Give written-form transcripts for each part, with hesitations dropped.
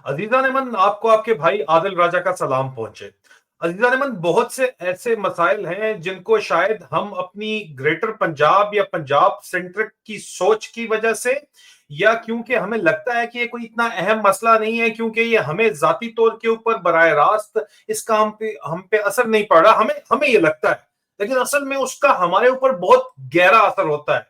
अजीजा Neyman, आपको आपके भाई आदिल राजा का सलाम पहुंचे। अजीजा नेमन, बहुत से ऐसे मसाइल हैं जिनको शायद हम अपनी ग्रेटर पंजाब या पंजाब सेंट्रिक की सोच की वजह से, या क्योंकि हमें लगता है कि ये कोई इतना अहम मसला नहीं है, क्योंकि ये हमें जाती तौर के ऊपर बराह रास्त इसका हम पे असर नहीं पड़ रहा, हमें हमें ये लगता है, लेकिन असल में उसका हमारे ऊपर बहुत गहरा असर होता है।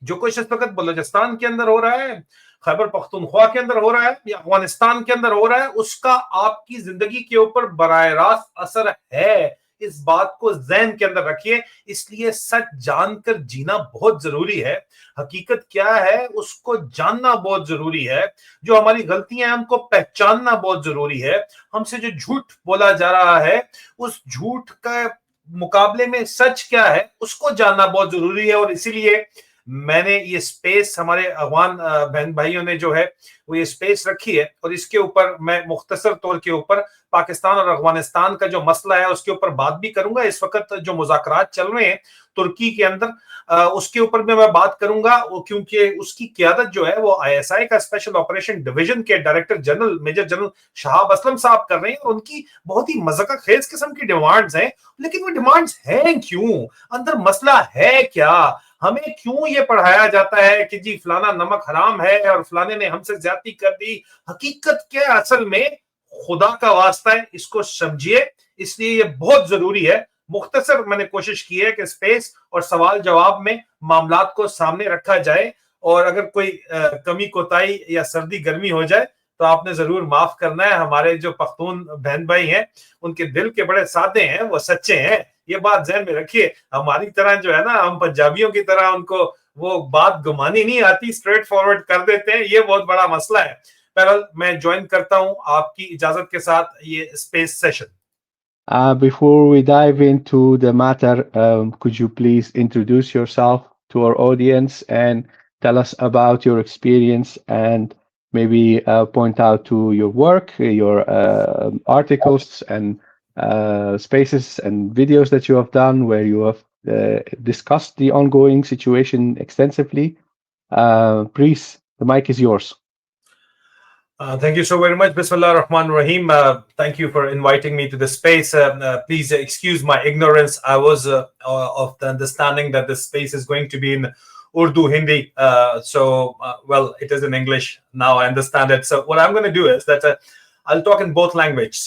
जो कुछ इस वक्त बलूचिस्तान के अंदर हो रहा है, खैबर पख्तूनख्वा के अंदर हो रहा है, या अफगानिस्तान के अंदर हो रहा है, उसका आपकी जिंदगी के ऊपर बराह रास्त असर है। इस बात को जहन के अंदर रखिए। इसलिए सच जानकर जीना बहुत जरूरी है। हकीकत क्या है उसको जानना बहुत जरूरी है। जो हमारी गलतियां हैं उनको पहचानना बहुत जरूरी है। हमसे जो झूठ बोला जा रहा है, उस झूठ का मुकाबले में सच क्या है उसको जानना बहुत जरूरी है। और इसीलिए मैंने ये स्पेस, हमारे अफगान बहन भाइयों ने जो है वो ये स्पेस रखी है, और इसके ऊपर मैं मुख्तसर तौर के ऊपर पाकिस्तान और अफगानिस्तान का जो मसला है उसके ऊपर बात भी करूंगा। इस वक्त जो मुज़ाकरात चल रहे हैं तुर्की के अंदर, उसके ऊपर भी मैं बात करूंगा, क्योंकि उसकी क़यादत जो है वो आईएसआई का स्पेशल ऑपरेशन डिवीजन के director general major general Shahab Aslam साहब कर रहे हैं। और उनकी बहुत ही मज़ाक़ खेज किस्म की डिमांड्स हैं, लेकिन वो डिमांड्स हैं क्यों, अंदर मसला है क्या, हमें क्यों ये पढ़ाया जाता है कि जी फलाना नमक हराम है और फलाने ने हमसे ज्यादती कर दी। हकीकत क्या है असल में, खुदा का वास्ता है इसको समझिए। इसलिए ये बहुत जरूरी है। मुख्तसर मैंने कोशिश की है कि स्पेस और सवाल जवाब में मामलात को सामने रखा जाए, और अगर कोई कमी कोताही या सर्दी गर्मी हो जाए तो आपने जरूर माफ करना है। हमारे जो पख्तून बहन भाई हैं उनके दिल के बड़े सादे हैं, वो सच्चे हैं, ये बात ध्यान में रखिए। हमारी तरह जो है ना, हम पंजाबियों की तरह उनको वो बात घुमानी नहीं आती, स्ट्रेट फॉरवर्ड कर देते हैं, ये बहुत बड़ा मसला है। बहरहाल मैं ज्वाइन करता हूं आपकी इजाजत के साथ ये space session. Before we dive into the matter, could you please introduce yourself to our audience and tell us about your experience and maybe point out to your work, your articles and spaces and videos that you have done where you have discussed the ongoing situation extensively. Please, the mic is yours. Thank you so very much. Bismillah ar-Rahman ar-Rahim. Thank you for inviting me to this space. Please excuse my ignorance. I was of the understanding that this space is going to be in Urdu, Hindi. Well, it is in English. Now I understand it. So what I'm going to do is that I'll talk in both languages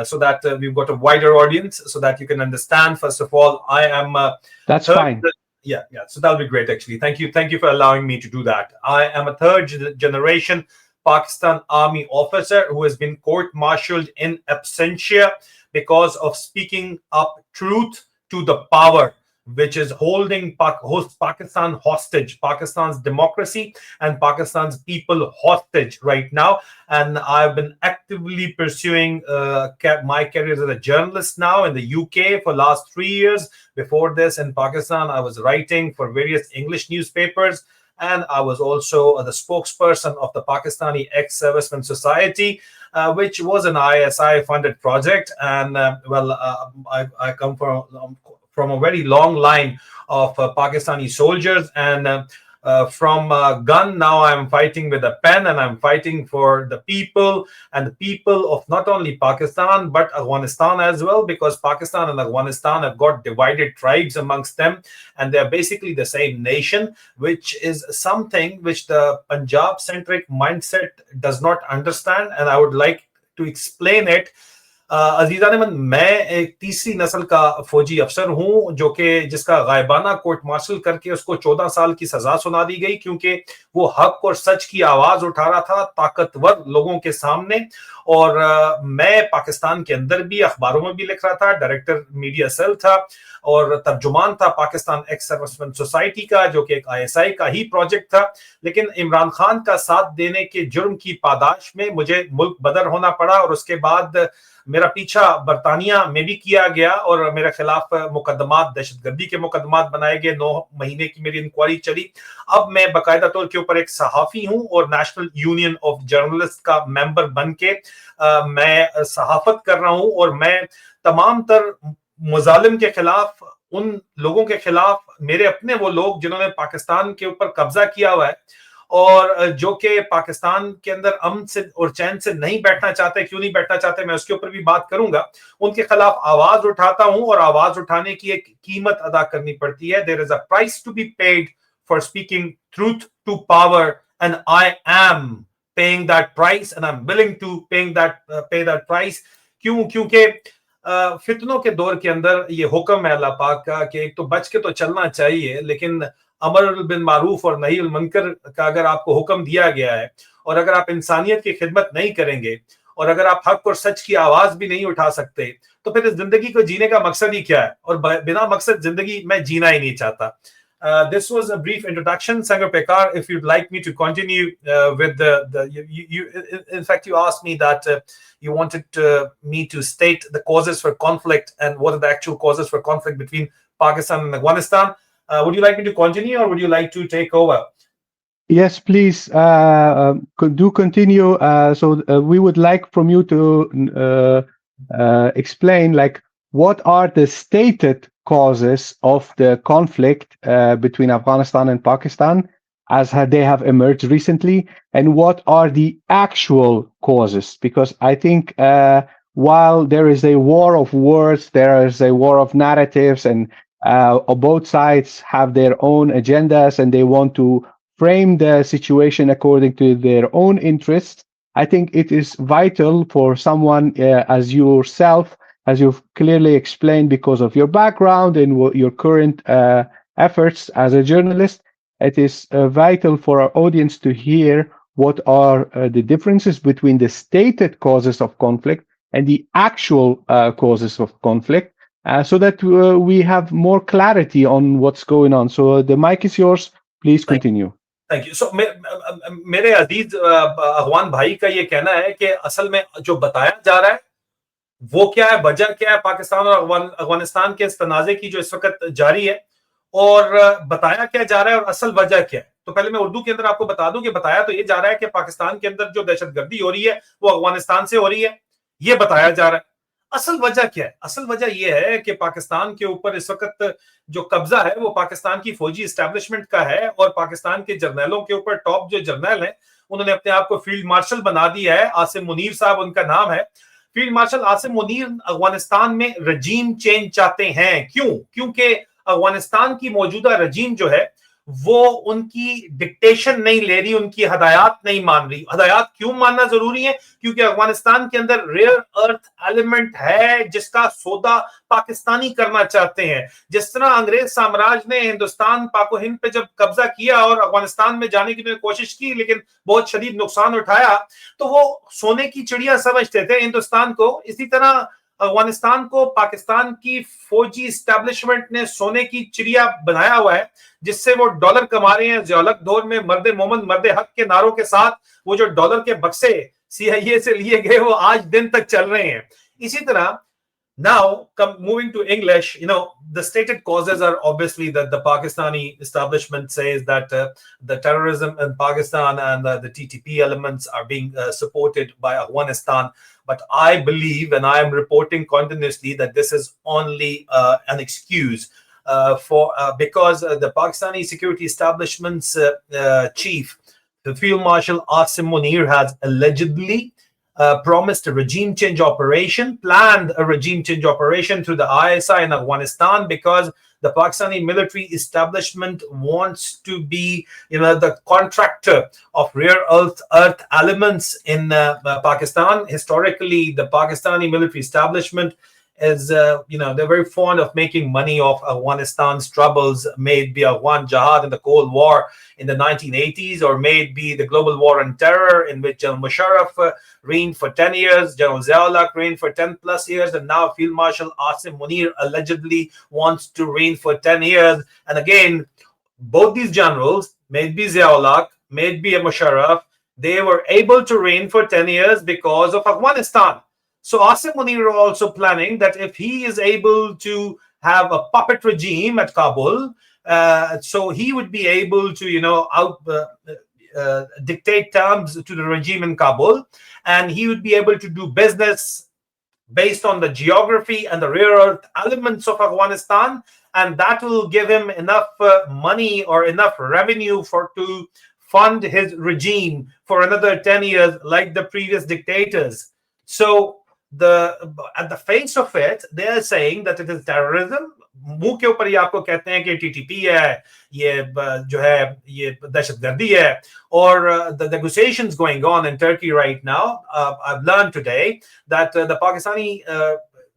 so that we've got a wider audience so that you can understand. First of all, I am... That's fine. Yeah. So that'll be great, actually. Thank you. Thank you for allowing me to do that. I am a third generation Pakistan Army officer who has been court-martialed in absentia because of speaking up truth to the power, which is holding Pakistan hostage, Pakistan's democracy and Pakistan's people hostage right now. And I've been actively pursuing my career as a journalist now in the UK for last 3 years. Before this, in Pakistan, I was writing for various English newspapers, and I was also the spokesperson of the Pakistani Ex-Servicemen Society, which was an ISI-funded project. And I come from a very long line of Pakistani soldiers, and from gun, now I'm fighting with a pen, and I'm fighting for the people, and the people of not only Pakistan but Afghanistan as well, because Pakistan and Afghanistan have got divided tribes amongst them, and they're basically the same nation, which is something which the Punjab-centric mindset does not understand, and I would like to explain it. Aziza Neman, मैं एक तीसरी नस्ल का फौजी अफसर हूं जो कि जिसका गायबाना कोर्ट मार्शल करके उसको 14 साल की सजा सुना दी गई, क्योंकि वो हक और सच की आवाज उठा रहा था ताकतवर लोगों के सामने। और मैं पाकिस्तान के अंदर भी अखबारों में भी लिख रहा था, डायरेक्टर मीडिया सेल था और तर्जुमान था पाकिस्तान एक्स सर्विसमैन सोसाइटी का, जो कि एक आईएसआई का ही प्रोजेक्ट था। लेकिन इमरान खान का साथ देने के जुर्म की पादाश में मुझे मुल्क बदर होना पड़ा, और उसके बाद मेरा पीछा बरतानिया में भी किया गया और मेरे खिलाफ मुकदमात, दहशतगर्दी के मुकदमात बनाए गए। 9 महीने की मेरी इंक्वायरी चली। अब मैं बाकायदा तौर के ऊपर एक सहाफी हूं और नेशनल यूनियन ऑफ जर्नलिस्ट का मेंबर बन के मैं सहाफत कर रहा हूं, और मैं तमाम तर मुजालिम के खिलाफ, उन लोगों के खिलाफ, मेरे अपने वो लोग जिन्होंने पाकिस्तान के ऊपर कब्जा किया हुआ है और जो कि पाकिस्तान के अंदर अमन से और चैन से नहीं बैठना चाहते, क्यों नहीं बैठना चाहते, मैं उसके ऊपर भी बात करूंगा। उनके खिलाफ आवाज उठाता हूं, और आवाज उठाने की एक कीमत अदा करनी पड़ती है। There is a price to be paid for speaking truth to power, and I am paying that price, and I am willing to pay that price. क्यों? क्योंकि फितनों के दौर के अंदर ये हुक्म है अल्लाह पाक का कि एक तो बच के तो चलना चाहिए, लेकिन अमर बिन मारूफ और नही मुनकर का अगर आपको हुक्म दिया गया है, और अगर आप इंसानियत की खिदमत नहीं करेंगे, और अगर आप हक और सच की आवाज भी नहीं उठा सकते, तो फिर इस जिंदगी को जीने का मकसद ही क्या है? और बिना मकसद जिंदगी मैं जीना ही नहीं चाहता। This was a brief introduction, Sangar Pekar. If you'd like me to continue with in fact, you asked me that you wanted me to state the causes for conflict and what are the actual causes for conflict between Pakistan and Afghanistan. Would you like me to continue, or would you like to take over? Yes, please do continue. So we would like from you to explain, like, what are the stated causes of the conflict between Afghanistan and Pakistan as they have emerged recently, and what are the actual causes? Because I think while there is a war of words, there is a war of narratives, and both sides have their own agendas, and they want to frame the situation according to their own interests. I think it is vital for someone as yourself, as you've clearly explained, because of your background and your current efforts as a journalist. It is vital for our audience to hear what are the differences between the stated causes of conflict and the actual causes of conflict, so that we have more clarity on what's going on. So the mic is yours. Please continue. Thank you. So मेरे अजीज अफगान भाई का ये कहना है कि असल में जो बताया जा रहा है वो क्या है, वजह क्या है पाकिस्तान और अफगानिस्तान के इस तनाजे की जो इस वक्त जारी है, और बताया क्या जा रहा है और असल वजह क्या है। तो पहले मैं उर्दू के अंदर आपको बता दूं कि बताया तो ये जा रहा है कि पाकिस्तान के अंदर जो दहशतगर्दी हो रही है वो अफगानिस्तान से हो रही है, ये बताया जा रहा है। असल वजह क्या है? असल वजह यह है कि पाकिस्तान के ऊपर इस वक्त जो कब्जा है वो पाकिस्तान की फौजी एस्टेब्लिशमेंट का है, और पाकिस्तान के जर्नैलों के ऊपर टॉप जो जर्नैल हैं उन्होंने अपने आप को फील्ड मार्शल बना दिया है। आसिम मुनीर साहब उनका नाम है। फील्ड मार्शल आसिम मुनीर अफगानिस्तान में रजीम चेंज चाहते हैं। क्यों? क्योंकि अफगानिस्तान की मौजूदा रजीम जो है वो उनकी डिक्टेशन नहीं ले रही, उनकी हदायत नहीं मान रही। हदायत क्यों मानना जरूरी है? क्योंकि अफगानिस्तान के अंदर रेयर अर्थ एलिमेंट है जिसका सौदा पाकिस्तानी करना चाहते हैं। जिस तरह अंग्रेज साम्राज्य ने हिंदुस्तान पाको हिंद पे जब कब्जा किया और अफगानिस्तान में जाने की कोशिश की लेकिन बहुत शदीद नुकसान उठाया, तो वो सोने की चिड़िया समझते थे हिंदुस्तान को। इसी तरह अफगानिस्तान को पाकिस्तान की फौजी एस्टेब्लिशमेंट ने सोने की चिड़िया बनाया हुआ है, जिससे वो डॉलर कमा रहे हैं। जियालक दौर में मर्दे मोमन मर्दे हक के नारों के साथ वो जो डॉलर के बक्से सीआईए से लिए गए वो आज दिन तक चल रहे हैं। इसी तरह now moving to English, the stated causes are obviously that the Pakistani establishment says that the terrorism in Pakistan and the TTP elements are being supported by Afghanistan. But I believe, and I am reporting continuously, that this is only an excuse because the Pakistani security establishment's chief, the Field Marshal Asim Munir, has allegedly promised a regime change operation, planned a regime change operation through the ISI in Afghanistan, because the Pakistani military establishment wants to be, the contractor of rare earth elements in Pakistan. Historically, the Pakistani military establishment is, they're very fond of making money off Afghanistan's troubles, may it be Afghan Jihad in the Cold War in the 1980s, or may it be the global war on terror in which General Musharraf reigned for 10 years, General Ziaulak reigned for 10 plus years, and now Field Marshal Asim Munir allegedly wants to reign for 10 years. And again, both these generals, may it be Ziaulak, may it be Musharraf, they were able to reign for 10 years because of Afghanistan. So Asim Munir is also planning that if he is able to have a puppet regime at Kabul, so he would be able to, dictate terms to the regime in Kabul, and he would be able to do business based on the geography and the rare earth elements of Afghanistan, and that will give him enough money or enough revenue to fund his regime for another 10 years like the previous dictators. So at the face of it, they are saying that it is terrorism. मुंह के ऊपर ही आपको कहते हैं कि TTP है, ये जो है ये दहशतगर्दी है. Or the negotiations going on in Turkey right now, I've learned today that the Pakistani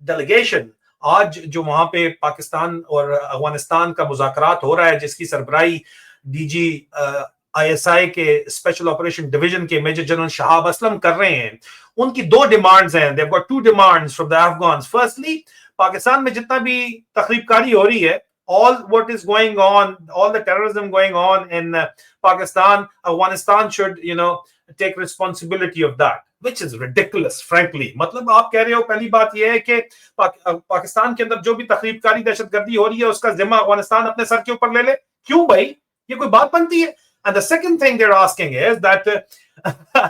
delegation, आज जो वहां पे पाकिस्तान और अफगानिस्तान का मुज़ाकरात हो रहा है, जिसकी सरबराही डीजी आईएसआई के स्पेशल ऑपरेशन डिवीजन के मेजर जनरल शहाब असलम कर रहे हैं, उनकी दो डिमांड्स हैं. They've got two demands from the Afghans. Firstly, Pakistan में जितना भी तखरीबकारी हो रही है, all what is going on, all the terrorism going on in Pakistan, Afghanistan should, take responsibility of that, which is ridiculous, frankly. मतलब आप कह रहे हो, पहली बात यह है कि पाकिस्तान के अंदर जो भी तखरीबकारी दहशतगर्दी हो रही है उसका जिम्मा अफगानिस्तान अपने सर के ऊपर ले ले. क्यों भाई, ये कोई बात बनती है? And the second thing they're asking is that,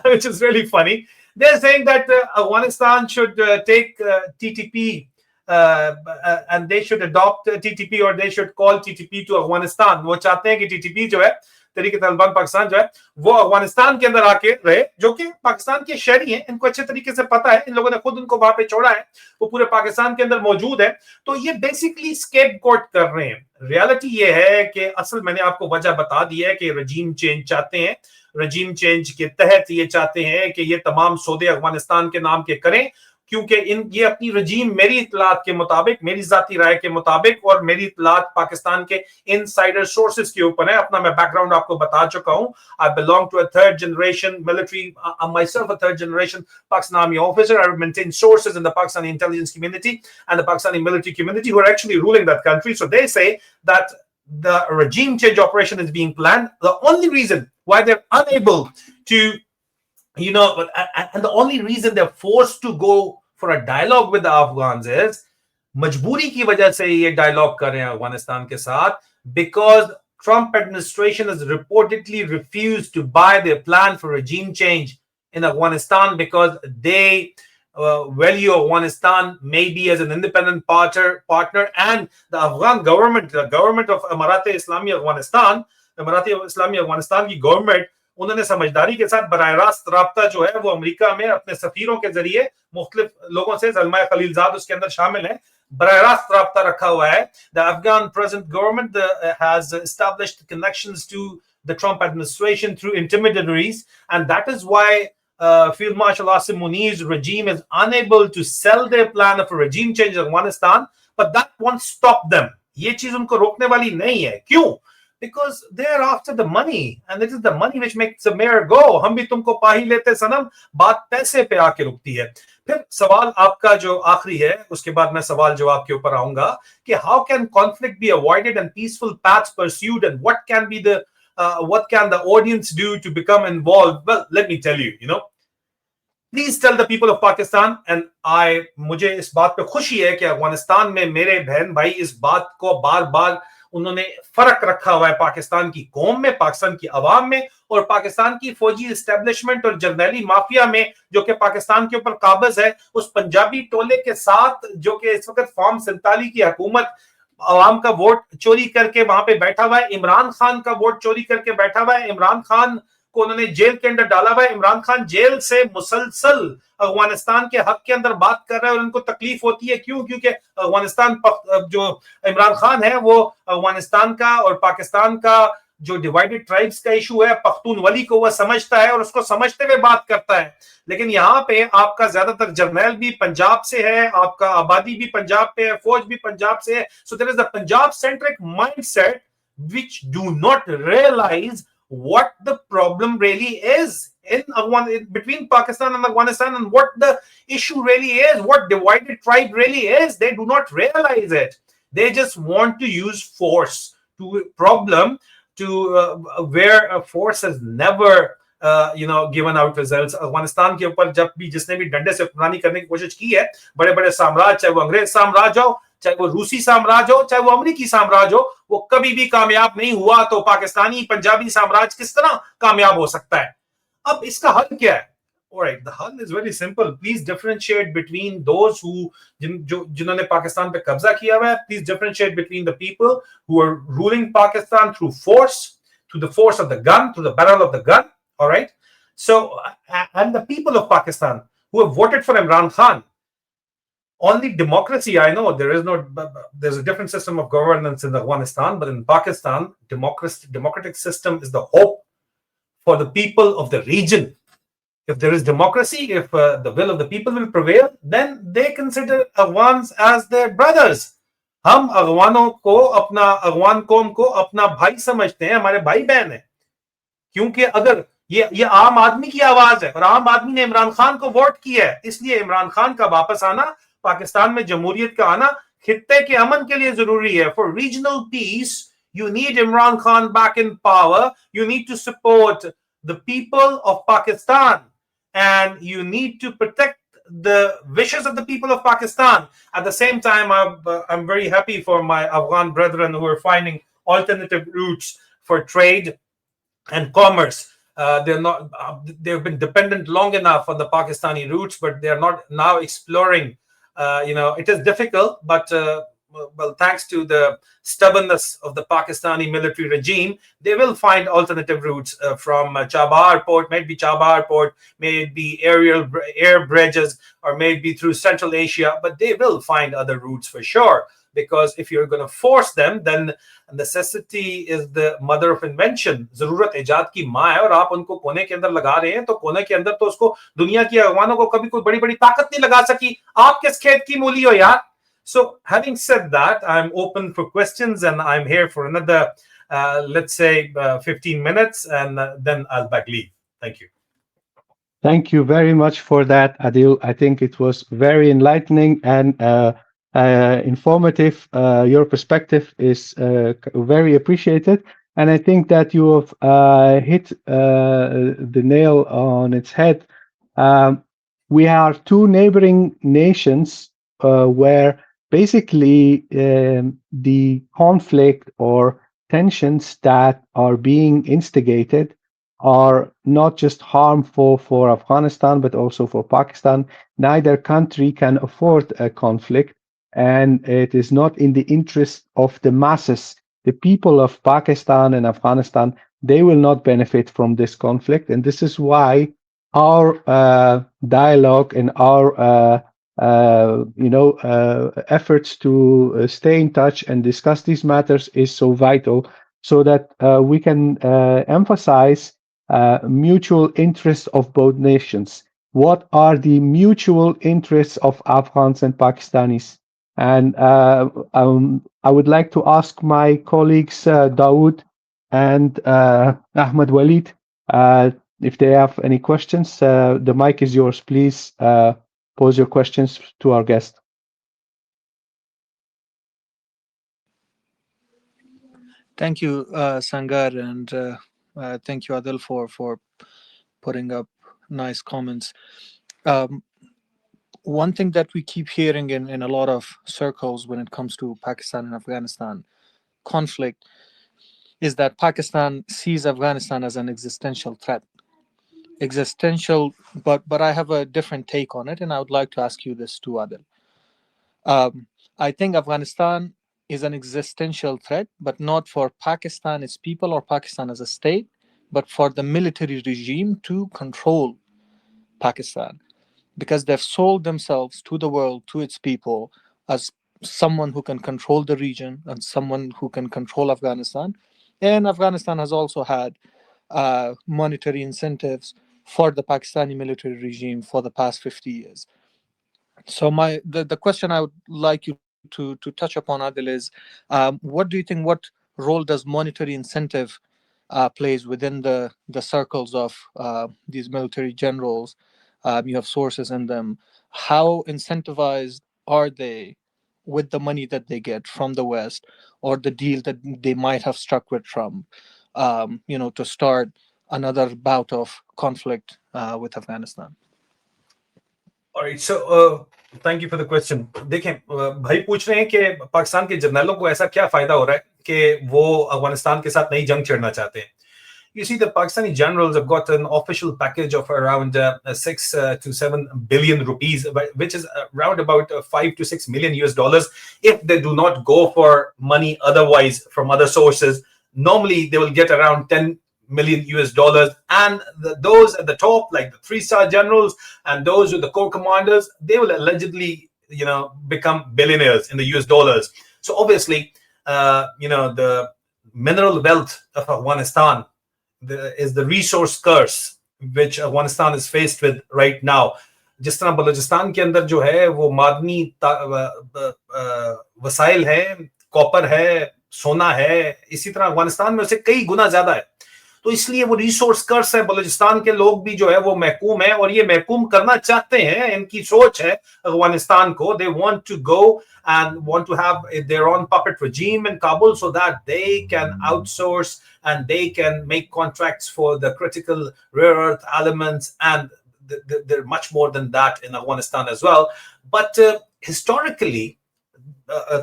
which is really funny, they're saying that Afghanistan should take TTP and they should adopt TTP or they should call TTP to Afghanistan. वो चाहते हैं कि TTP जो है, तरीके तालिबान पाकिस्तान जो है, वो अफगानिस्तान के अंदर आके रहे, जो कि पाकिस्तान के शहरी हैं. इनको अच्छे तरीके से पता है, इन लोगों ने खुद उनको वहां पे छोड़ा है, वो पूरे पाकिस्तान के अंदर मौजूद है. तो ये बेसिकली स्केपगोट कर रहे हैं. रियलिटी ये है कि असल मैंने आपको वजह बता दी है कि रजीम चेंज चाहते हैं. रजीम चेंज के तहत ये चाहते हैं कि ये तमाम सौदे अफगानिस्तान के नाम के करें, क्योंकि ये अपनी रजीम, मेरी इतलात के मुताबिक, मेरी जाती राय के मुताबिक, और मेरी इतलात पाकिस्तान के इनसाइडर सोर्सेस के ऊपर है. अपना मैं बैकग्राउंड आपको बता चुका हूं. I belong to a third generation military, myself a third generation Pakistan Army officer. I maintain sources in the Pakistani intelligence community and the Pakistani military community who are actually ruling that country. So they say that the regime change operation is being planned. The only reason why they're unable to, and the only reason they're forced to go for a dialogue with the Afghans is मजबूरी की वजह से ये dialogue कर रहे हैं अफगानिस्तान के साथ, because Trump administration has reportedly refused to buy their plan for regime change in Afghanistan because they value Afghanistan maybe as an independent partner, and the Afghan government, the government of Emirat Islami Afghanistan, Emirat Islami Afghanistan की government, उन्होंने समझदारी के साथ बराह रास्त राब्ता जो है वो अमेरिका में अपने सफीरों के जरिए मुख्तलिफ लोगों से, सलमा खलीलजाद उसके अंदर शामिल है, बराह रास्त राब्ता रखा हुआ है. The Afghan present government has established connections to the Trump administration through intermediaries, and that is why Field Marshal Asim Muni's regime is unable to sell their plan of a regime change in Afghanistan, but that won't stop them. ये चीज उनको रोकने वाली नहीं है. क्यों? Because they're after the money, and it is the money which makes the mayor go. हम भी तुमको पा ही लेते सनम, बात पैसे पे आके रुकती है. फिर सवाल आपका जो आखिरी है, उसके बाद मैं सवाल जवाब के ऊपर आऊंगा कि how can conflict be avoided and peaceful paths pursued, and what can the audience do to become involved? Well, let me tell you, please tell the people of Pakistan, and मुझे इस बात पे खुशी है कि अफगानिस्तान में मेरे बहन भाई इस बात को बार बार उन्होंने फर्क रखा हुआ है पाकिस्तान की कौम में, पाकिस्तान की अवाम में, और पाकिस्तान की फौजी एस्टेब्लिशमेंट और जर्नैली माफिया में जो कि पाकिस्तान के ऊपर काबिज है, उस पंजाबी टोले के साथ जो कि इस वक्त फॉर्म 47 की हुकूमत अवाम का वोट चोरी करके वहां पे बैठा हुआ है, इमरान खान का वोट चोरी करके बैठा हुआ है, इमरान खान को उन्होंने जेल के अंदर डाला हुआ है. इमरान खान जेल से मुसलसल अफगानिस्तान के हक के अंदर बात कर रहा है और उनको तकलीफ होती है. क्यों? क्योंकि अफगानिस्तान जो इमरान खान है वो अफगानिस्तान का और पाकिस्तान का जो डिवाइडेड ट्राइब्स का इशू है, पख्तूनवली को वह समझता है और उसको समझते हुए बात करता है. लेकिन यहाँ पे आपका ज्यादातर जर्नैल भी पंजाब से है, आपका आबादी भी पंजाब पे है, फौज भी पंजाब से है. So there is the Punjab centric mindset which do not realize what the problem really is between Pakistan and Afghanistan, and what the issue really is, what divided tribe really is. They do not realize it. They just want to use force to a problem where a force has never given out results. Afghanistan के ऊपर जब भी जिसने भी डंडे से हुक्मरानी करने की कोशिश की है, बड़े बड़े साम्राज्य, चाहे वो अंग्रेज साम्राज्य हो, चाहे वो रूसी साम्राज्य हो, चाहे वो अमेरिकी साम्राज्य हो, वो कभी भी कामयाब नहीं हुआ. तो पाकिस्तानी पंजाबी साम्राज्य किस तरह कामयाब हो सकता है? अब इसका हल क्या है? Alright, the hal is very simple. Please differentiate between those जिन्होंने पाकिस्तान पे कब्जा किया हुआ है. Please differentiate between the people who are ruling Pakistan through force, to the force of the gun, to the barrel of the gun. All right. So, and the people of Pakistan who have voted for Imran Khan, only democracy, I know there's a different system of governance in Afghanistan, but in Pakistan, democratic system is the hope for the people of the region. If there is democracy, if the will of the people will prevail, then they consider Afghans as their brothers. हम अफगानों को अफगान कौम को अपना भाई समझते हैं, हमारे भाई बहन है, क्योंकि अगर ये आम आदमी की आवाज है और आम आदमी ने इमरान खान को वोट किया है, इसलिए इमरान खान का वापस आना, पाकिस्तान में जमहूरियत का आना खित्ते के अमन के लिए जरूरी है. For regional piece you need Imran Khan back in power. You need to support the people of Pakistan, and you need to protect the wishes of the people of Pakistan. At the same time, I'm very happy for my Afghan brethren who are finding alternative routes for trade and commerce. They've been dependent long enough on the Pakistani routes, but they're not now exploring. It is difficult, but well, thanks to the stubbornness of the Pakistani military regime, they will find alternative routes from Chabahar port, maybe Chabahar port, maybe air bridges, or maybe through Central Asia, but they will find other routes for sure. Because if you're going to force them, then necessity is the mother of invention. जरूरत इजाद की माँ है, और आप उनको कोने के अंदर लगा रहे हैं, तो कोने के अंदर तो उसको दुनिया की अगवानों को कभी कोई बड़ी बड़ी ताकत नहीं लगा सकी. आप किस खेत की मूली हो यार? So, having said that, I'm open for questions, and I'm here for another, let's say, 15 minutes, and then I'll back leave. Thank you. Thank you very much for that, Adil. I think it was very enlightening and informative. Your perspective is very appreciated. And I think that you have hit the nail on its head. We are two neighboring nations where basically the conflict or tensions that are being instigated are not just harmful for Afghanistan, but also for Pakistan. Neither country can afford a conflict, and it is not in the interest of the masses. The people of Pakistan and Afghanistan, they will not benefit from this conflict. And this is why our dialogue and our efforts to stay in touch and discuss these matters is so vital, so that we can emphasize mutual interests of both nations. What are the mutual interests of Afghans and Pakistanis? And I would like to ask my colleagues Dawood and Ahmed Walid if they have any questions. The mic is yours. Please pose your questions to our guest. Thank you, Sangar, and thank you, Adil, for putting up nice comments. One thing that we keep hearing in a lot of circles when it comes to Pakistan and Afghanistan conflict is that Pakistan sees Afghanistan as an existential threat. Existential, but I have a different take on it, and I would like to ask you this too, Adil. I think Afghanistan is an existential threat, but not for Pakistan, its people, or Pakistan as a state, but for the military regime to control Pakistan, because they've sold themselves to the world, to its people, as someone who can control the region and someone who can control Afghanistan. And Afghanistan has also had monetary incentives for the Pakistani military regime for the past 50 years. So the question I would like you to touch upon, Adil, is what do you think? What role does monetary incentive plays within the circles of these military generals? You have sources in them. How incentivized are they with the money that they get from the West, or the deal that they might have struck with Trump, to start another bout of conflict with Afghanistan? All right, so thank you for the question. देखें, भाई पूछ रहे हैं कि पाकिस्तान के जर्नलों को ऐसा क्या फायदा हो रहा है कि वो अफगानिस्तान के साथ नई जंग छेड़ना चाहते हैं. You see, the Pakistani generals have got an official package of around 6 to 7 billion rupees, which is around about 5 to 6 million US dollars. If they do not go for money otherwise from other sources, normally they will get around 10 million US dollars, and those at the top, like the 3-star generals and those with the core commanders, they will allegedly, become billionaires in the US dollars. So obviously, the mineral wealth of Afghanistan is the resource curse which Afghanistan is faced with right now. जिस तरह बलूचिस्तान के अंदर जो है वो मादनी वसाइल है, copper है, सोना है, इसी तरह अफगानिस्तान में उसे कई गुना ज्यादा है। तो इसलिए वो रिसोर्स कर्स है, बलूचिस्तान के लोग भी जो है वो महकूम है, और ये महकूम करना चाहते हैं, इनकी सोच है अफगानिस्तान को, they want to go and want to have their own puppet regime in Kabul so that they can outsource and they can make contracts for the critical rare earth elements, and they're much more than that in Afghanistan as well. But historically,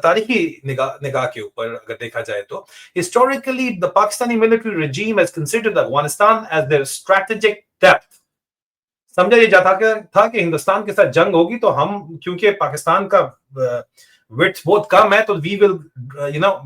तारीखी निगाह के ऊपर अगर देखा जाए तो historically the Pakistani military regime has considered Afghanistan as their strategic depth. समझा ये जाता था कि हिंदुस्तान के साथ जंग होगी तो हम, क्योंकि पाकिस्तान का width बहुत कम है, तो we will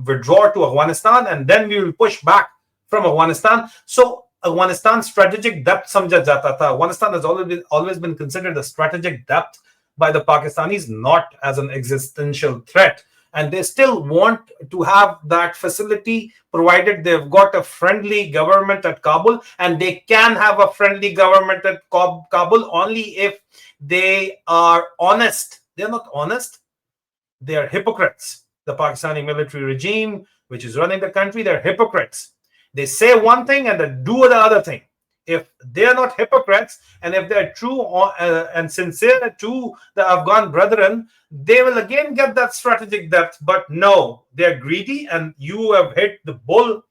withdraw to Afghanistan and then we will push back from Afghanistan. So Afghanistan strategic depth समझा जाता था. Afghanistan has always been considered a strategic depth by the Pakistanis, not as an existential threat. And they still want to have that facility provided they've got a friendly government at Kabul, and they can have a friendly government at Kabul only if they are honest. They're not honest. They are hypocrites. The Pakistani military regime, which is running the country, they're hypocrites. They say one thing and they do the other thing. If they're not hypocrites, and if they're true and sincere to the Afghan brethren, they will again get that strategic depth. But no, they're greedy, and you have hit the bull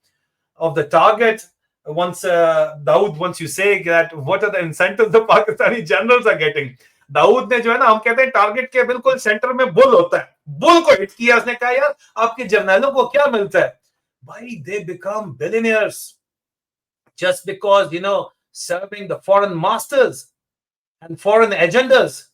of the target. Once you say that, what are the incentives the Pakistani generals are getting? Dawood ने जो है ना, हम कहते हैं target के बिल्कुल centre में बुल होता है, बुल को हिट किया, उसने कहा यार आपके जर्नलों को क्या मिलता है भाई? they become billionaires just because, serving the foreign masters and foreign agendas.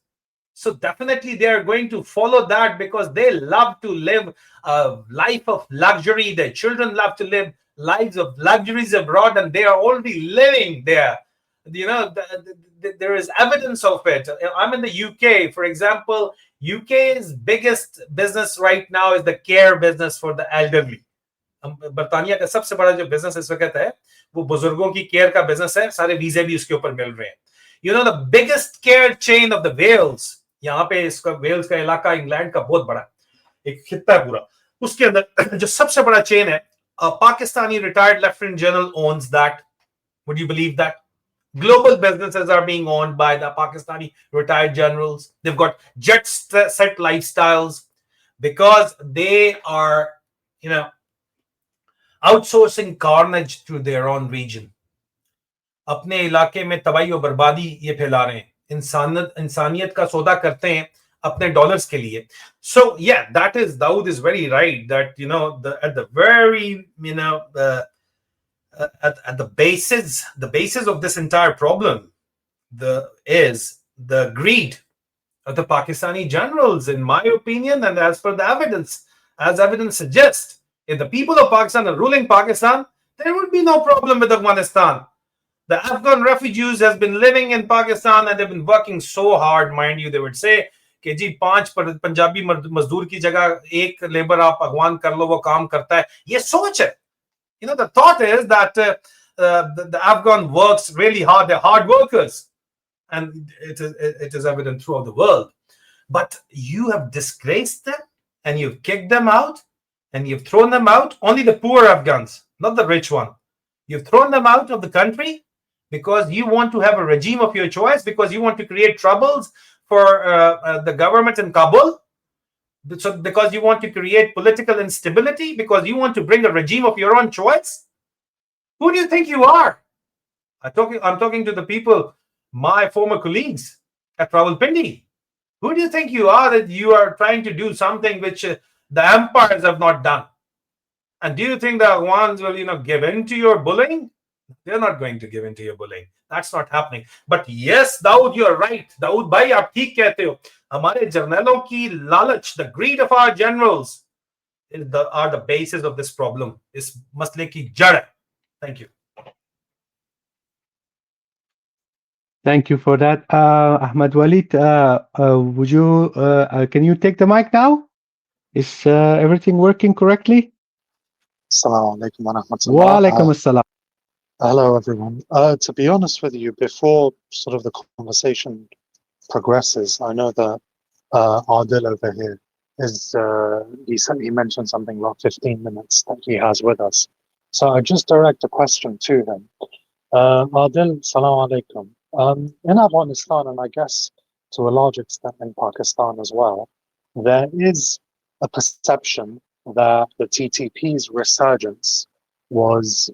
So definitely they are going to follow that because they love to live a life of luxury. Their children love to live lives of luxuries abroad, and they are already living there. There is evidence of it. I'm in the UK, for example. UK's biggest business right now is the care business for the elderly. बर्तानिया का सबसे बड़ा जो business इस वक्त है वो बुजुर्गों की केयर का बिजनेस है, सारे वीजे भी उसके ऊपर मिल रहे हैं. The biggest care chain of the wells, यहाँ पे इसका वेल्स का इलाका इंग्लैंड का बहुत बड़ा एक खित्ता है पूरा, उसके अंदर जो सबसे बड़ा चेन है, Pakistani retired lieutenant general owns that. Would you believe that? Global businesses are being owned by the Pakistani retired generals. They've got jet set lifestyles because they are, outsourcing carnage to their own region. अपने इलाके में तबाही और बर्बादी ये फैला रहे हैं, इंसानियत का सौदा करते हैं अपने डॉलर्स के लिए. So yeah, Dawood is very right that at the very at the basis of this entire problem is the greed of the Pakistani generals, in my opinion, and as per the evidence suggests. If the people of Pakistan are ruling Pakistan, there would be no problem with Afghanistan. The Afghan refugees has been living in Pakistan and they've been working so hard, mind you. They would say कि जी 5 पंजाबी मजदूर की जगह एक labour आप अफगान कर लो, वो काम करता है. ये सोच है. The thought is that the Afghan works really hard. They're hard workers, and it is evident throughout the world. But you have disgraced them, and you've kicked them out, and you've thrown them out. Only the poor Afghans, not the rich one. You've thrown them out of the country because you want to have a regime of your choice, because you want to create troubles for the government in Kabul. So because you want to create political instability, because you want to bring a regime of your own choice. Who do you think you are? I'm talking to the people, my former colleagues at Rawalpindi. Who do you think you are that you are trying to do something which the empires have not done? And do you think the Afghans will, give in to your bullying? They're not going to give in to your bullying. That's not happening. But yes, Dawood, you're right. Dawood bhai, aap theek kehte ho. हमारे जर्नलों की लालच, the greed of our generals are the basis of this problem. इस मसले की जड़ है. Thank you. Thank you for that. Ahmad Walid, would you, can you take the mic now? Is everything working correctly? Assalamu alaikum wa rahmatullah. Wa alaikum assalam. Hello, everyone. To be honest with you, before sort of the conversation progresses, I know that Adil over here is, he mentioned something about 15 minutes that he has with us. So I just direct a question to him. Adil, salam alaikum. In Afghanistan, and I guess to a large extent in Pakistan as well, there is a perception that the TTP's resurgence was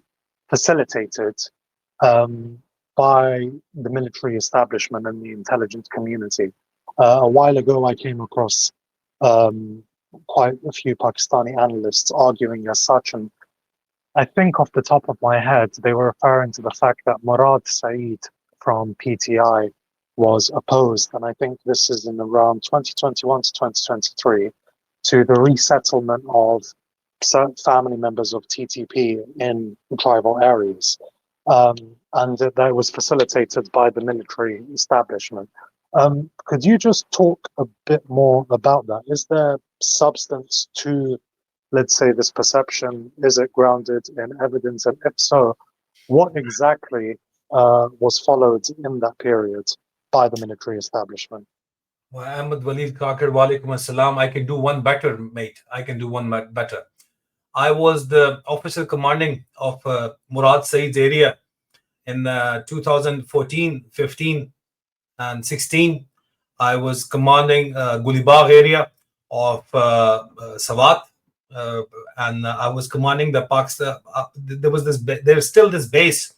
facilitated by the military establishment and the intelligence community. A while ago, I came across quite a few Pakistani analysts arguing as such, and I think off the top of my head, they were referring to the fact that Murad Saeed from PTI was opposed, and I think this is in around 2021 to 2023, to the resettlement of certain family members of TTP in tribal areas. And that was facilitated by the military establishment. Could you just talk a bit more about that? Is there substance to, let's say, this perception? Is it grounded in evidence? And if so, what exactly was followed in that period by the military establishment? Ahmed Walid Kakar, walaikum assalam. I can do one better, mate. I can do one better. I was the officer commanding of Murad Saeed's area in 2014, 15, and 16. I was commanding Gulibagh area of Sawat, and I was commanding the Pakistan. There's still this base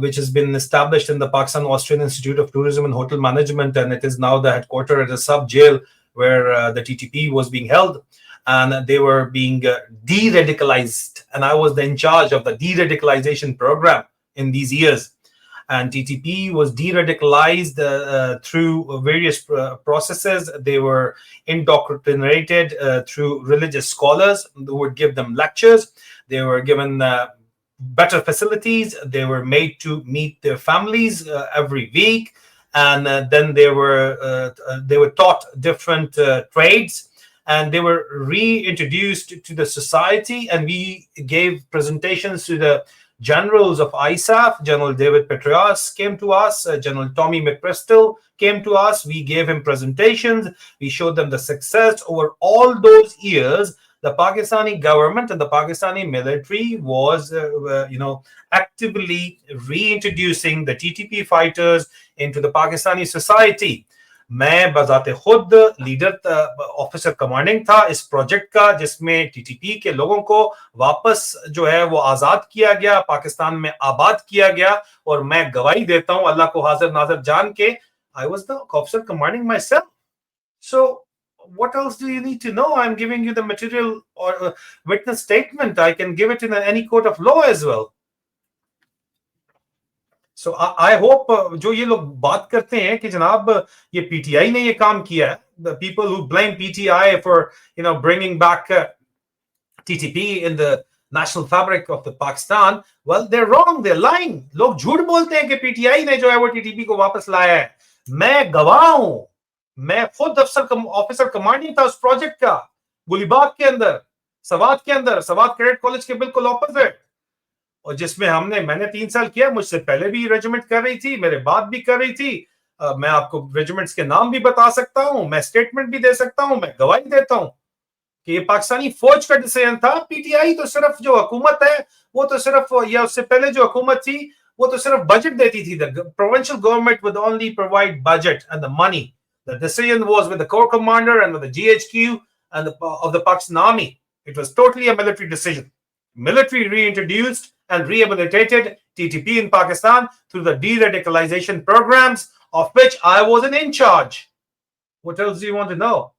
which has been established in the Pakistan Austrian Institute of Tourism and Hotel Management, and it is now the headquarters at a sub jail where the TTP was being held, and they were being de-radicalized, and I was in charge of the de-radicalization program in these years. And TTP was de-radicalized through various processes. They were indoctrinated through religious scholars who would give them lectures. They were given better facilities. They were made to meet their families every week, and then they were taught different trades, and they were reintroduced to the society. And we gave presentations to the generals of ISAF. General David Petraeus came to us. General Tommy McChrystal came to us. We gave him presentations. We showed them the success over all those years. The Pakistani government and the Pakistani military was, actively reintroducing the TTP fighters into the Pakistani society. मैं बजाते खुद leader officer commanding था इस project का, जिसमें TTP के लोगों को वापस जो है वो आजाद किया गया, पाकिस्तान में आबाद किया गया, और मैं गवाही देता हूं अल्लाह को हाजिर नाजिर जान के, I was the officer commanding myself. So what else do you need to know? I'm giving you the material or witness statement. I can give it in any court of law as well. So I hope जो ये लोग बात करते हैं कि जनाब ये PTI ने ये काम किया है, the people who blame PTI for bringing back TTP in the national fabric of the Pakistan, well, they're wrong, they're lying. लोग झूठ बोलते हैं कि पीटीआई ने जो है वो टीटीपी को वापस लाया है. मैं गवाह हूं, मैं खुद ऑफिसर कमांडिंग था उस प्रोजेक्ट का, गुलिबाग के अंदर, सवात के अंदर, सवात कैडेट कॉलेज के बिल्कुल ऑपोजिट, और जिसमें मैंने 3 साल किया. मुझसे पहले भी रेजिमेंट कर रही थी, मेरे बाद भी कर रही थी. मैं आपको रेजिमेंट्स के नाम भी बता सकता हूं, मैं स्टेटमेंट भी दे सकता हूं, मैं गवाही देता हूं कि ये पाकिस्तानी फौज का डिसीजन था. पीटीआई तो सिर्फ जो हुकूमत है वो तो सिर्फ, या उससे पहले जो हुकूमत थी वो तो सिर्फ बजट देती थी. The provincial government would only provide budget and the money. The decision was with the core commander and with the GHQ and of the Pakistan Army. It was totally a military decision. Military reintroduced and rehabilitated TTP in Pakistan through the de-radicalization programs, of which I wasn't in charge. What else do you want to know?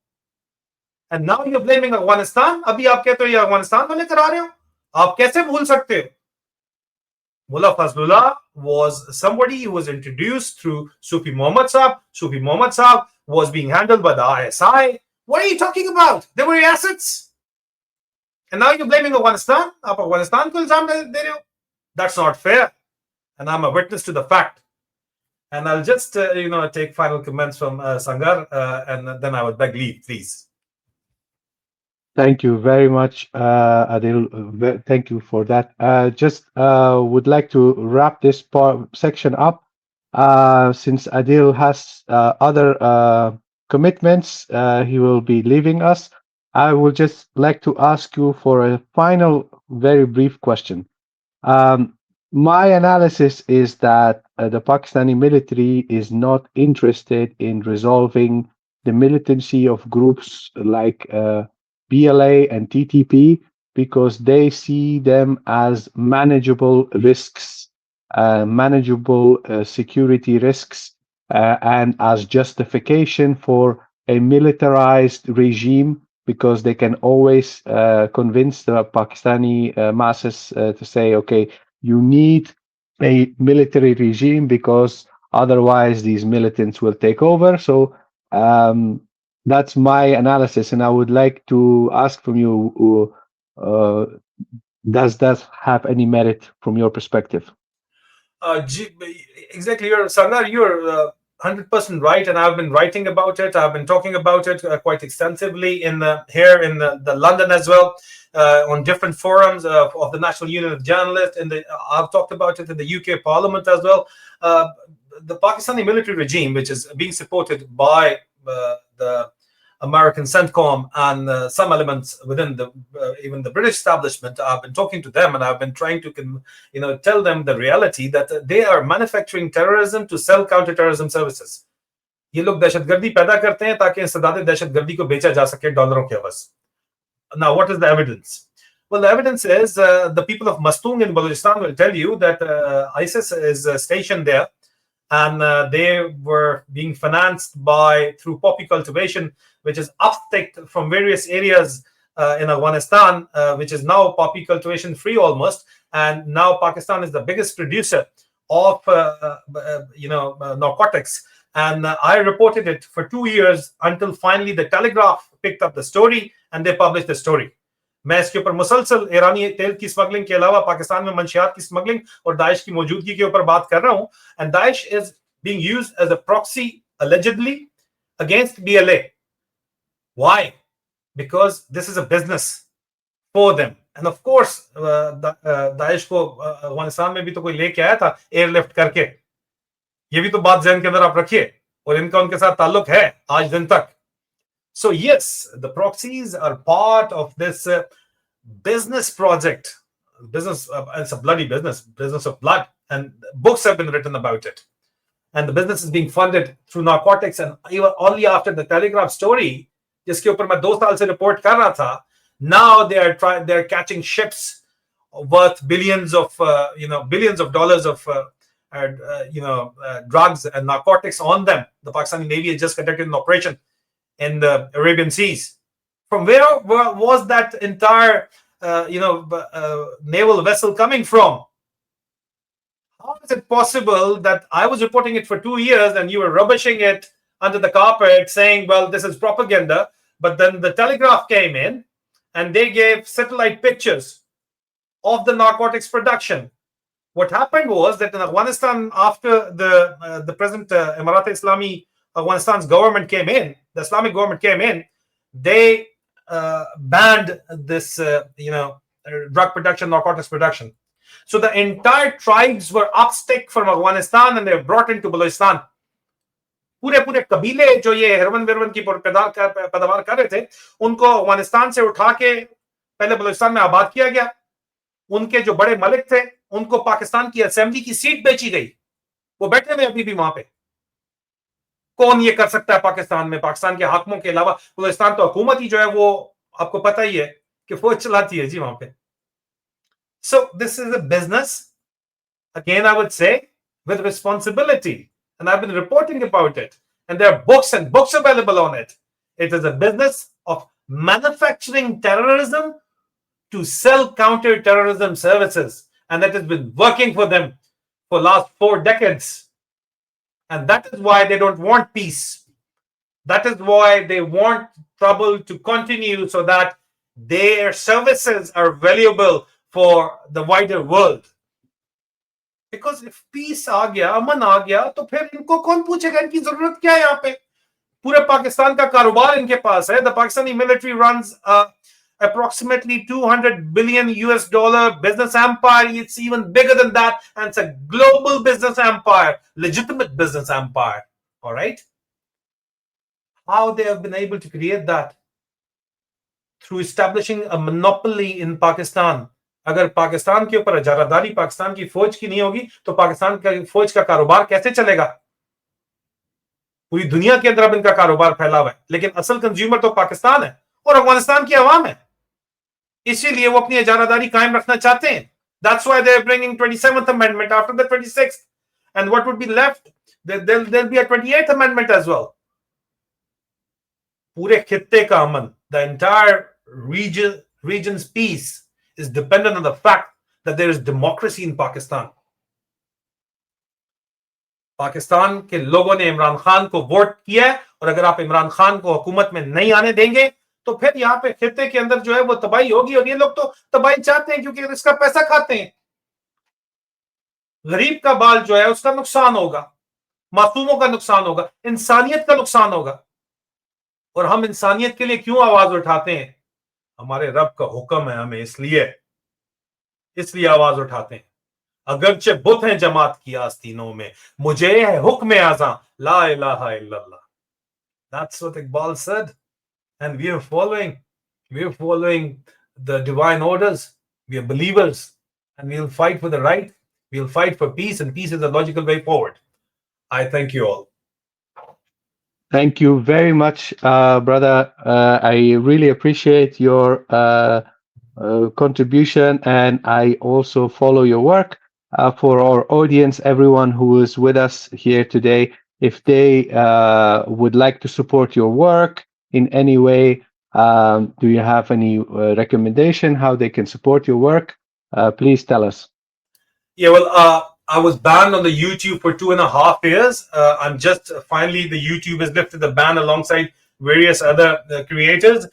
And now you're blaming Afghanistan. अभी आप कहते हो ये अफगानिस्तान वाले करा रहे हो, आप कैसे भूल सकते हो? Mullah Fazlullah was somebody who was introduced through Sufi Muhammad Saab. Sufi Muhammad Saab was being handled by the ISI. What are you talking about? They were assets. And now you're blaming Afghanistan. आप अफगानिस्तान को इल्जाम दे रहे हो? That's not fair. And I'm a witness to the fact. And I'll just, take final comments from Sangar, and then I would beg leave, please. Thank you very much, Adil. Thank you for that. Just would like to wrap this section up. Since Adil has other commitments, he will be leaving us. I would just like to ask you for a final, very brief question. Um, my analysis is that the Pakistani military is not interested in resolving the militancy of groups like BLA and TTP because they see them as manageable risks, manageable security risks, and as justification for a militarized regime because they can always convince the Pakistani masses to say, okay, you need a military regime because otherwise these militants will take over. So that's my analysis, and I would like to ask from you, does that have any merit from your perspective? Exactly, Sardar, you're 100% right, and I've been writing about it. I've been talking about it quite extensively here in the London as well, on different forums of the National Union of Journalists. I've talked about it in the UK Parliament as well. The Pakistani military regime, which is being supported by the American CENTCOM and some elements within even the British establishment. I've been talking to them, and I've been trying to tell them the reality that they are manufacturing terrorism to sell counter-terrorism services. ये लोग दहशतगर्दी पैदा करते हैं ताकि इंसदाद दहशतगर्दी को बेचा जा सके डॉलरों के एवज. Now, what is the evidence? Well, the evidence is the people of Mastung in Balochistan will tell you that ISIS is stationed there, and they were being financed through poppy cultivation, which is upsticked from various areas in Afghanistan, which is now poppy cultivation free almost. And now Pakistan is the biggest producer of narcotics. And I reported it for 2 years until finally the Telegraph picked up the story and they published the story. मैं इसके ऊपर मुसलसल ईरानी तेल की smuggling के अलावा पाकिस्तान में मंशियात की स्मगलिंग और दाइश की मौजूदगी के ऊपर बात कर रहा हूं. And Daesh is being used as a proxy allegedly against BLA. Why? Because this is a business for them. And of course, Daesh को अफगानिस्तान में भी तो कोई लेके आया था एयरलिफ्ट करके. ये भी तो बात ज़हन के अंदर आप रखिए, और इनका उनके साथ ताल्लुक है आज दिन तक. So yes, the proxies are part of this business project. Business, it's a bloody business of blood, and books have been written about it. And the business is being funded through narcotics. And even only after the Telegraph story, जिसके ऊपर मैं 2 साल से report कर रहा था, now they're catching ships worth billions of dollars of drugs and narcotics on them. The Pakistani Navy has just conducted an operation in the Arabian Seas. From where was that entire naval vessel coming from? How is it possible that I was reporting it for 2 years and you were rubbishing it under the carpet saying, well, this is propaganda? But then the Telegraph came in and they gave satellite pictures of the narcotics production. What happened was that in Afghanistan, after the present Emirat Islami Afghanistan's government came in, the Islamic government came in, they banned this drug production, narcotics production. So the entire tribes were upstick from Afghanistan and they were brought into Balochistan. पूरे कबीले जो ये heroin वेरोइन की पैदावार कर रहे थे, उनको अफगानिस्तान से उठा के पहले बलूचिस्तान में आबाद किया गया. उनके जो बड़े मलिक थे, उनको पाकिस्तान की असेंबली की सीट बेची गई. वो बैठे हुए अभी भी वहां पे. कौन ये कर सकता है पाकिस्तान में? पाकिस्तान के हाकिमों के अलावा बलूचिस्तान तो हुकूमत ही जो है वो आपको पता ही है कि फौज चलाती है जी वहां पे. So this is a business, again I would say, with responsibility. And I've been reporting about it. And there are books and books available on it. It is a business of manufacturing terrorism to sell counter-terrorism services. And that has been working for them for the last 4 decades. And that is why they don't want peace. That is why they want trouble to continue so that their services are valuable for the wider world. Because if peace आ गया, अमन आ गया, तो फिर इनको कौन पूछेगा इनकी जरूरत क्या है यहाँ पे? पूरे पाकिस्तान का कारोबार इनके पास है. The Pakistani military runs approximately 200 billion US dollar business empire. It's even bigger than that, and it's a global business empire, legitimate business empire. All right. How they have been able to create that? Through establishing a monopoly in Pakistan. अगर पाकिस्तान के ऊपर इजारादारी पाकिस्तान की फौज की नहीं होगी तो पाकिस्तान का फौज का कारोबार कैसे चलेगा? पूरी दुनिया के अंदर अब इनका कारोबार फैला हुआ है, लेकिन असल कंज्यूमर तो पाकिस्तान है और अफगानिस्तान की आवाम है. इसीलिए वो अपनी इजारादारी कायम रखना चाहते हैं. That's why they're bringing 27th amendment after the 26th. And what would be left? There'll be a 28th amendment as well. पूरे खित्ते का अमन, the entire region's peace is dependent on the fact that there is democracy in Pakistan. Pakistan के लोगों ने इमरान खान को vote किया है, और अगर आप इमरान खान को हुकूमत में नहीं आने देंगे तो फिर यहाँ पे खित्ते के अंदर जो है वो तबाही होगी. और ये लोग तो तबाही चाहते हैं क्योंकि इसका पैसा खाते हैं. गरीब का बाल जो है उसका नुकसान होगा, मासूमों का नुकसान होगा, इंसानियत का नुकसान होगा. और हम इंसानियत के लिए क्यों आवाज उठाते हैं? हमारे रब का हुक्म है हमें, इसलिए आवाज उठाते हैं. अगरचे बुत हैं जमात की आस्तीनों में, मुझे है हुक्म आज़ां ला इलाहा इल्लल्लाह. That's what Iqbal said, and we are following the divine orders. We are believers, and we'll fight for the right. We'll fight for peace, and peace is the logical way forward. I thank you all. Thank you very much, brother. I really appreciate your contribution, and I also follow your work. For our audience, everyone who is with us here today, if they would like to support your work in any way, do you have any recommendation how they can support your work? Please tell us. Yeah, well, I was banned on the YouTube for 2.5 years. I'm just finally, the YouTube has lifted the ban alongside various other creators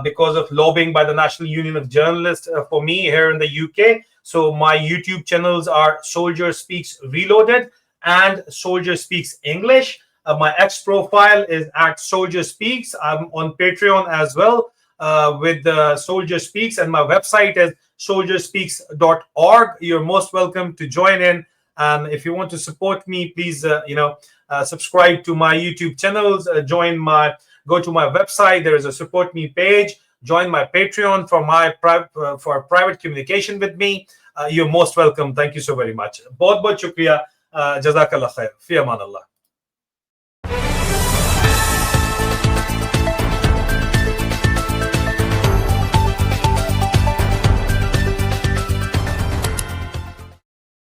because of lobbying by the National Union of Journalists for me here in the UK. So my YouTube channels are Soldier Speaks Reloaded and Soldier Speaks English. My X profile is at Soldier Speaks. I'm on Patreon as well with Soldier Speaks, and my website is soldierspeaks.org. You're most welcome to join in, and if you want to support me, please subscribe to my YouTube channels. Go to my website. There is a support me page. Join my Patreon for private communication with me. You're most welcome. Thank you so very much. बहुत बहुत शुक्रिया. जज़ाकल्लाह खैर. फ़ी अमान अल्लाह.